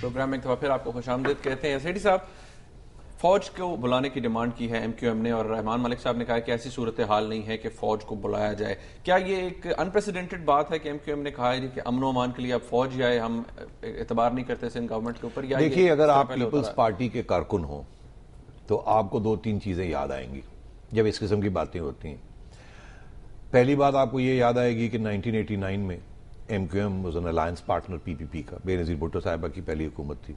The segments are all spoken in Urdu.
پروگرام میں ایک دفعہ پھر آپ کو خوش آمدید کہتے ہیں. سیٹھی صاحب, فوج کو بلانے کی ڈیمانڈ کی ہے ایم کیو ایم نے, اور رحمان ملک صاحب نے کہا کہ ایسی صورتحال نہیں ہے کہ فوج کو بلایا جائے. کیا یہ ایک انپریسیڈنٹڈ بات ہے کہ ایم کیو ایم نے کہا ہے کہ امن و امان کے لیے اب فوج آئے, ہم اعتبار نہیں کرتے سندھ گورنمنٹ کے اوپر؟ یا دیکھیے, اگر آپ پیپلز پارٹی کے کارکن ہوں تو آپ کو 2-3 چیزیں یاد آئیں گی جب اس قسم کی باتیں ہوتی ہیں. پہلی بات آپ کو یہ یاد آئے گی کہ 1989 میں M Q M was an alliance partner P P P کا. بے نظیر بھٹو صاحبہ کی پہلی حکومت تھی,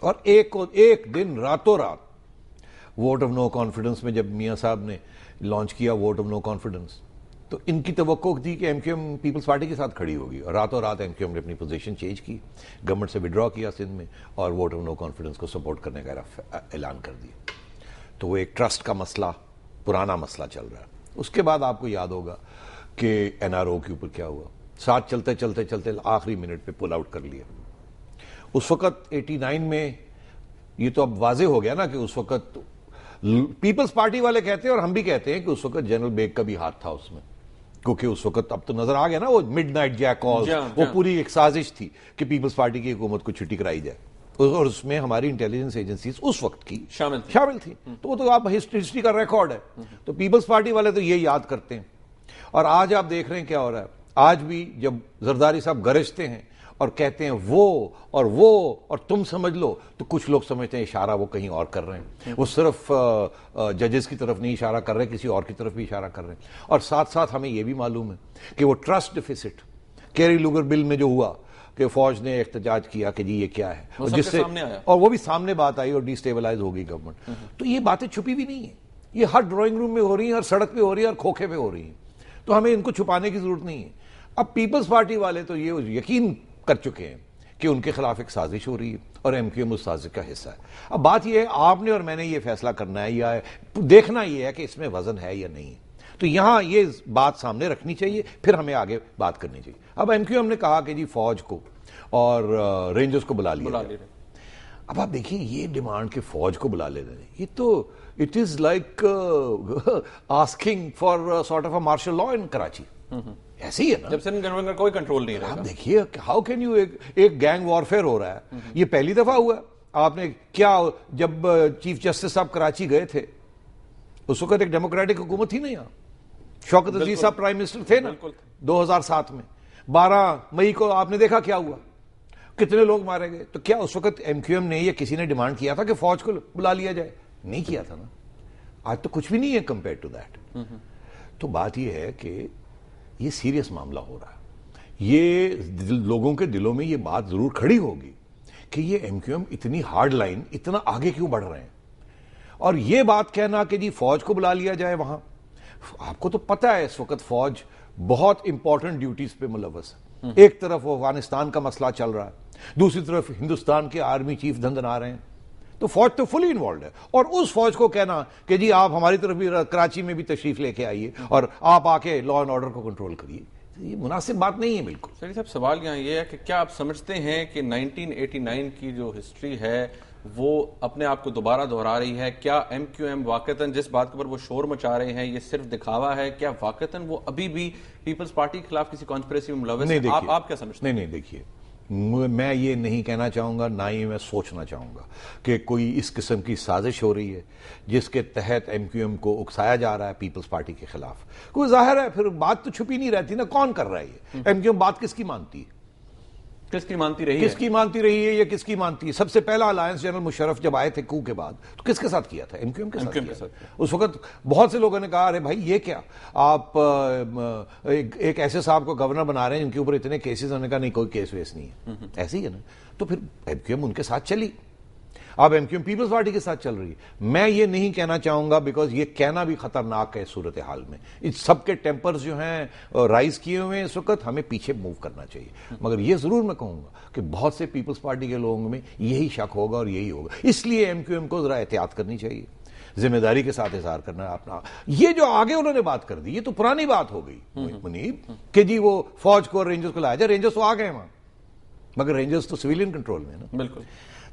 اور ایک دن راتوں رات ووٹ آف نو کانفیڈنس میں جب میاں صاحب نے لانچ کیا ووٹ آف نو کانفیڈنس, تو ان کی توقع تھی کہ M Q M peoples party کے ساتھ کھڑی ہوگی, اور راتوں رات ایم کیو ایم نے اپنی پوزیشن چینج کی, گورنمنٹ سے وڈرا کیا سندھ میں, اور ووٹ آف نو کانفیڈنس کو سپورٹ کرنے کا اعلان کر دیا. تو وہ ایک ٹرسٹ کا مسئلہ, پرانا مسئلہ چل رہا ہے. اس کے بعد آپ کو یاد ہوگا کہ این آر او کے اوپر کیا ہوا, ساتھ چلتے چلتے چلتے آخری منٹ پہ پل آؤٹ کر لیا. اس وقت 89 میں یہ تو اب واضح ہو گیا نا کہ اس وقت پیپلز پارٹی والے کہتے ہیں اور ہم بھی کہتے ہیں کہ اس وقت جنرل بیگ کا بھی ہاتھ تھا اس میں, کیونکہ اس وقت اب تو نظر آ گیا نا وہ مڈ نائٹ جیک کال, وہ پوری ایک سازش تھی کہ پیپلز پارٹی کی حکومت کو چھٹی کرائی جائے, اور اس میں ہماری انٹیلیجنس ایجنسیز اس وقت کی شامل تھی. تو وہ تو آپ ہسٹری کا ریکارڈ ہے. تو پیپلز پارٹی والے تو یہ یاد کرتے ہیں. اور آج آپ دیکھ رہے ہیں کیا ہو رہا ہے. آج بھی جب زرداری صاحب گرجتے ہیں اور کہتے ہیں وہ اور تم سمجھ لو, تو کچھ لوگ سمجھتے ہیں اشارہ وہ کہیں اور کر رہے ہیں. وہ صرف ججز کی طرف نہیں اشارہ کر رہے, کسی اور کی طرف بھی اشارہ کر رہے ہیں. اور ساتھ ساتھ ہمیں یہ بھی معلوم ہے کہ وہ ٹرسٹ کیری لوگر بل میں جو ہوا کہ فوج نے احتجاج کیا کہ جی یہ کیا ہے, اور جس سے اور وہ بھی سامنے بات آئی اور ڈی سٹیبلائز ہو گئی گورنمنٹ. تو یہ باتیں چھپی بھی نہیں ہیں, یہ ہر ڈرائنگ روم میں ہو رہی ہیں, ہر سڑک پہ ہو رہی ہیں, ہر کھوکھے پہ ہو رہی ہیں. تو ہمیں ان کو چھپانے کی ضرورت نہیں ہے. اب پیپلز پارٹی والے تو یہ یقین کر چکے ہیں کہ ان کے خلاف ایک سازش ہو رہی ہے اور ایم کیو ایم اس سازش کا حصہ ہے. اب بات یہ ہے, آپ نے اور میں نے یہ فیصلہ کرنا ہے یا دیکھنا یہ ہے کہ اس میں وزن ہے یا نہیں. تو یہاں یہ بات سامنے رکھنی چاہیے, پھر ہمیں آگے بات کرنی چاہیے. اب ایم کیو ایم نے کہا کہ جی فوج کو اور رینجرز کو بلا لیا. اب آپ دیکھیں یہ ڈیمانڈ کہ فوج کو بلا لے رہے, یہ تو it is like asking for sort of a martial law in Karachi. ایسے ہی ہے نا, جب سندھ گورنمنٹ کا کوئی کنٹرول نہیں رہا. آپ دیکھیے ہاؤ کین یو, ایک گینگ وارفیئر ہو رہا ہے. یہ پہلی دفعہ ہوا ہے. آپ نے کیا, جب چیف جسٹس صاحب کراچی گئے تھے اس وقت ایک ڈیموکریٹک حکومت تھی نا یہاں, شوکت عزیز صاحب پرائم منسٹر تھے نا 2007 میں. 12 مئی کو آپ نے دیکھا کیا ہوا, کتنے لوگ مارے گئے. تو کیا اس وقت ایم کیو ایم نے یا کسی نے ڈیمانڈ کیا تھا کہ فوج کو بلا لیا جائے؟ نہیں کیا تھا نا. آج تو کچھ بھی نہیں ہے کمپیئر ٹو دیٹ. تو بات یہ ہے کہ یہ سیریس معاملہ ہو رہا ہے. یہ لوگوں کے دلوں میں یہ بات ضرور کھڑی ہوگی کہ یہ ایم کیو ایم اتنی ہارڈ لائن اتنا آگے کیوں بڑھ رہے ہیں. اور یہ بات کہنا کہ جی فوج کو بلا لیا جائے وہاں, آپ کو تو پتا ہے اس وقت فوج بہت امپورٹنٹ ڈیوٹیز پہ ملوث ہے. ایک طرف وہ افغانستان کا مسئلہ چل رہا ہے, دوسری طرف ہندوستان کے آرمی چیف دھندنا رہے ہیں. تو فوج تو فلی انوالوڈ ہے. اور اس فوج کو کہنا کہ جی آپ ہماری طرف بھی کراچی میں بھی تشریف لے کے آئیے اور آپ آ کے لا اینڈ آرڈر کو کنٹرول کریے, یہ مناسب بات نہیں ہے بالکل. سیٹھی صاحب, سوال یہاں یہ ہے کہ کیا آپ سمجھتے ہیں کہ 1989 کی جو ہسٹری ہے وہ اپنے آپ کو دوبارہ دہرا رہی ہے؟ کیا ایم کیو ایم واقعتاً جس بات پر وہ شور مچا رہے ہیں یہ صرف دکھاوا ہے؟ کیا واقعتاً وہ ابھی بھی پیپلز پارٹی کے خلاف کسی کانسپریسی میں ملوث ہے؟ آپ کیا سمجھتے ہیں؟ نہیں دیکھیے, میں یہ نہیں کہنا چاہوں گا, نہ ہی میں سوچنا چاہوں گا کہ کوئی اس قسم کی سازش ہو رہی ہے جس کے تحت ایم کیو ایم کو اکسایا جا رہا ہے پیپلز پارٹی کے خلاف. کوئی ظاہر ہے پھر بات تو چھپی نہیں رہتی نا, کون کر رہا ہے یہ؟ ایم کیو ایم بات کس کی مانتی ہے, کس کی مانتی رہی ہے یا کس کی مانتی ہے؟ سب سے پہلا الائنس جنرل مشرف جب آئے تھے کو کے بعد تو کس کے ساتھ کیا تھا؟ ایم کیو ایم کے ساتھ کیا تھا. اس وقت بہت سے لوگوں نے کہا ارے بھائی یہ کیا, آپ ایک ایسے صاحب کو گورنر بنا رہے ہیں جن کے اوپر اتنے کیسز, ہونے کا نہیں کوئی کیس ویس نہیں ہے. ایسے ہی ہے نا. تو پھر ایم کیو ایم ان کے ساتھ چلی, اب M Q M peoples party کے ساتھ چل رہی ہے. میں یہ نہیں کہنا چاہوں گا بیکاز یہ کہنا بھی خطرناک ہے صورتحال میں. اس سب کے ٹیمپرز جو ہیں رائز کیے ہوئے ہیں اس وقت, ہمیں پیچھے موو کرنا چاہیے. مگر یہ ضرور میں کہوں گا کہ بہت سے پیپلز پارٹی کے لوگوں میں یہی شک ہوگا اور یہی ہوگا. اس لیے ایم کیو ایم کو ذرا احتیاط کرنی چاہیے, ذمہ داری کے ساتھ اظہار کرنا ہے اپنا. یہ جو آگے انہوں نے بات کر دی یہ تو پرانی بات ہو گئی منیب کہ جی وہ فوج کو اور رینجرز کو لایا جائے. رینجرز تو آ گئے وہاں, مگر رینجرز تو سویلین کنٹرول میں ہے نا. بالکل.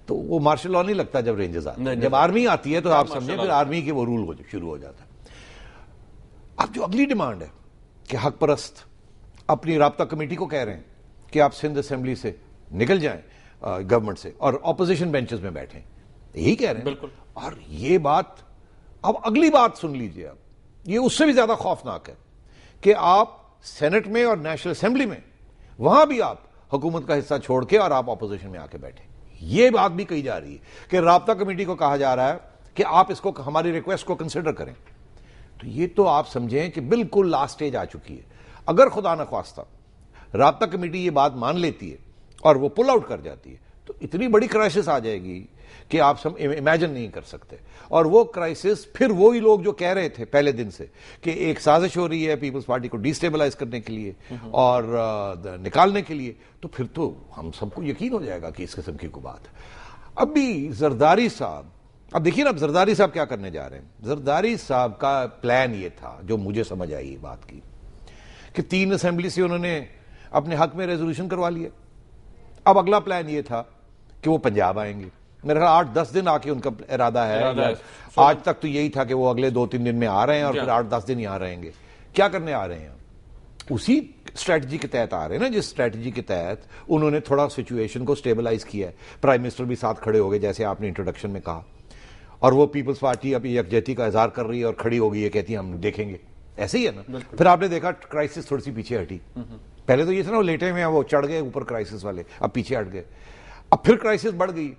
تو وہ مارشل لا نہیں لگتا جب رینجرز آتے ہیں. جب آرمی آتی ہے تو آپ سمجھیں پھر آرمی کے وہ رول شروع ہو جاتا ہے. اب جو اگلی ڈیمانڈ ہے کہ حق پرست اپنی رابطہ کمیٹی کو کہہ رہے ہیں کہ آپ سندھ اسمبلی سے نکل جائیں, گورنمنٹ سے اور اپوزیشن بینچز میں بیٹھیں, یہی کہہ رہے ہیں. بالکل. اور یہ بات, اب اگلی بات سن لیجئے, آپ یہ اس سے بھی زیادہ خوفناک ہے کہ آپ سینٹ میں اور نیشنل اسمبلی میں وہاں بھی آپ حکومت کا حصہ چھوڑ کے اور آپ اپوزیشن میں آ کے بیٹھے. یہ بات بھی کہی جا رہی ہے کہ رابطہ کمیٹی کو کہا جا رہا ہے کہ آپ اس کو, ہماری ریکویسٹ کو کنسیڈر کریں. تو یہ تو آپ سمجھیں کہ بالکل لاسٹ سٹیج آ چکی ہے. اگر خدا نخواستہ رابطہ کمیٹی یہ بات مان لیتی ہے اور وہ پل آؤٹ کر جاتی ہے تو اتنی بڑی کرائسس آ جائے گی کہ آپ امیجن نہیں کر سکتے. اور وہ کرائسس پھر وہی لوگ جو کہہ رہے تھے پہلے دن سے کہ ایک سازش ہو رہی ہے پیپلز پارٹی کو ڈیسٹیبلائز کرنے کے لیے اور نکالنے کے لیے, تو پھر تو ہم سب کو یقین ہو جائے گا کہ اس قسم کی کوئی بات ہے. ابھی زرداری صاحب, اب دیکھیے نا, اب زرداری صاحب کیا کرنے جا رہے ہیں. زرداری صاحب کا پلان یہ تھا, جو مجھے سمجھ آئی بات کی, کہ 3 اسمبلی سے انہوں نے اپنے حق میں ریزولوشن کروا لیا. اب اگلا پلان یہ تھا کہ وہ پنجاب آئیں گے. میرے خیال 8-10 دن آ کے ان کا ارادہ ہے. آج تک تو یہی تھا کہ وہ اگلے 2-3 دن میں آ رہے ہیں اور پھر 8-10 دن یہاں رہیں گے. کیا کرنے آ رہے ہیں؟ اسی اسٹریٹجی کے تحت آ رہے ہیں نا جس اسٹریٹجی کے تحت انہوں نے تھوڑا سچویشن کو سٹیبلائز کیا ہے. پرائم منسٹر بھی ساتھ کھڑے ہو گئے جیسے آپ نے انٹروڈکشن میں کہا, اور وہ پیپلز پارٹی ابھی یکجہتی کا اظہار کر رہی ہے اور کھڑی ہو گئی ہے, کہتی ہے ہم دیکھیں گے. ایسے ہی ہے نا. پھر آپ نے دیکھا کرائسس تھوڑی سی پیچھے ہٹی. پہلے تو یہ تھا نا وہ لیٹے میں وہ چڑھ گئے اوپر کرائسس والے, اب پیچھے ہٹ گئے. اب پھر کرائسس بڑھ گئی.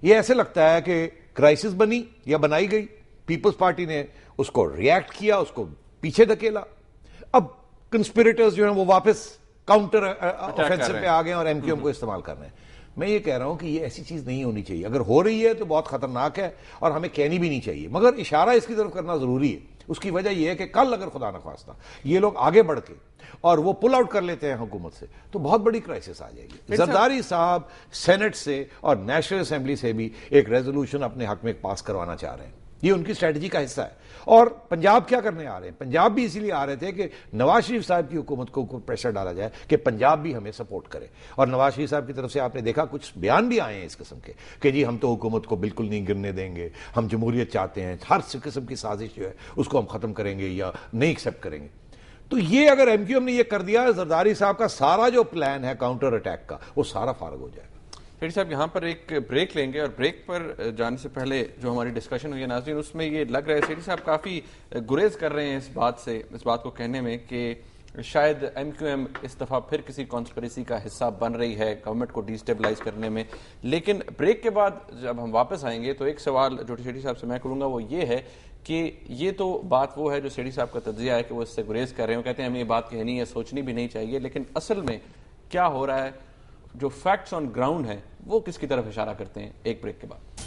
یہ ایسے لگتا ہے کہ کرائسس بنی یا بنائی گئی, پیپلز پارٹی نے اس کو ریئیکٹ کیا, اس کو پیچھے دھکیلا. اب کنسپیریٹرز جو ہیں وہ واپس کاؤنٹر آفینسو پہ آ گئے اور ایم کیو ایم کو استعمال کر رہے ہیں. میں یہ کہہ رہا ہوں کہ یہ ایسی چیز نہیں ہونی چاہیے. اگر ہو رہی ہے تو بہت خطرناک ہے اور ہمیں کہنی بھی نہیں چاہیے, مگر اشارہ اس کی طرف کرنا ضروری ہے. اس کی وجہ یہ ہے کہ کل اگر خدا نخواستہ یہ لوگ آگے بڑھ کے اور وہ پل آؤٹ کر لیتے ہیں حکومت سے تو بہت بڑی کرائسس آ جائے گی. زرداری صاحب سینٹ سے اور نیشنل اسمبلی سے بھی ایک ریزولوشن اپنے حق میں پاس کروانا چاہ رہے ہیں. یہ ان کی اسٹریٹجی کا حصہ ہے. اور پنجاب کیا کرنے آ رہے ہیں؟ پنجاب بھی اسی لیے آ رہے تھے کہ نواز شریف صاحب کی حکومت کو پریشر ڈالا جائے کہ پنجاب بھی ہمیں سپورٹ کرے. اور نواز شریف صاحب کی طرف سے آپ نے دیکھا کچھ بیان بھی آئے ہیں اس قسم کے کہ جی ہم تو حکومت کو بالکل نہیں گرنے دیں گے, ہم جمہوریت چاہتے ہیں, ہر قسم کی سازش جو ہے اس کو ہم ختم کریں گے یا نہیں ایکسیپٹ کریں گے. تو یہ اگر ایم کیو ایم نے یہ کر دیا, زرداری صاحب کا سارا جو پلان ہے کاؤنٹر اٹیک کا وہ سارا فارغ ہو جائے گا. شیٹی صاحب یہاں پر ایک بریک لیں گے, اور بریک پر جانے سے پہلے جو ہماری ڈسکشن ہوئی ہے ناظرین, اس میں یہ لگ رہا ہے شیٹی صاحب کافی گریز کر رہے ہیں اس بات کو کہنے میں کہ شاید ایم کیو ایم اس دفعہ پھر کسی کانسپریسی کا حصہ بن رہی ہے گورنمنٹ کو ڈیسٹیبلائز کرنے میں. لیکن بریک کے بعد جب ہم واپس آئیں گے تو ایک سوال جو شیٹی صاحب سے میں کروں گا وہ یہ ہے کہ یہ تو بات وہ ہے جو شیٹی صاحب کا تجزیہ ہے کہ وہ اس سے گریز کر رہے ہیں, وہ کہتے ہیں ہمیں یہ بات کہنی ہے, سوچنی بھی نہیں چاہیے, لیکن اصل میں کیا ہو رہا ہے, جو فیکٹس آن گراؤنڈ ہیں وہ کس کی طرف اشارہ کرتے ہیں؟ ایک بریک کے بعد.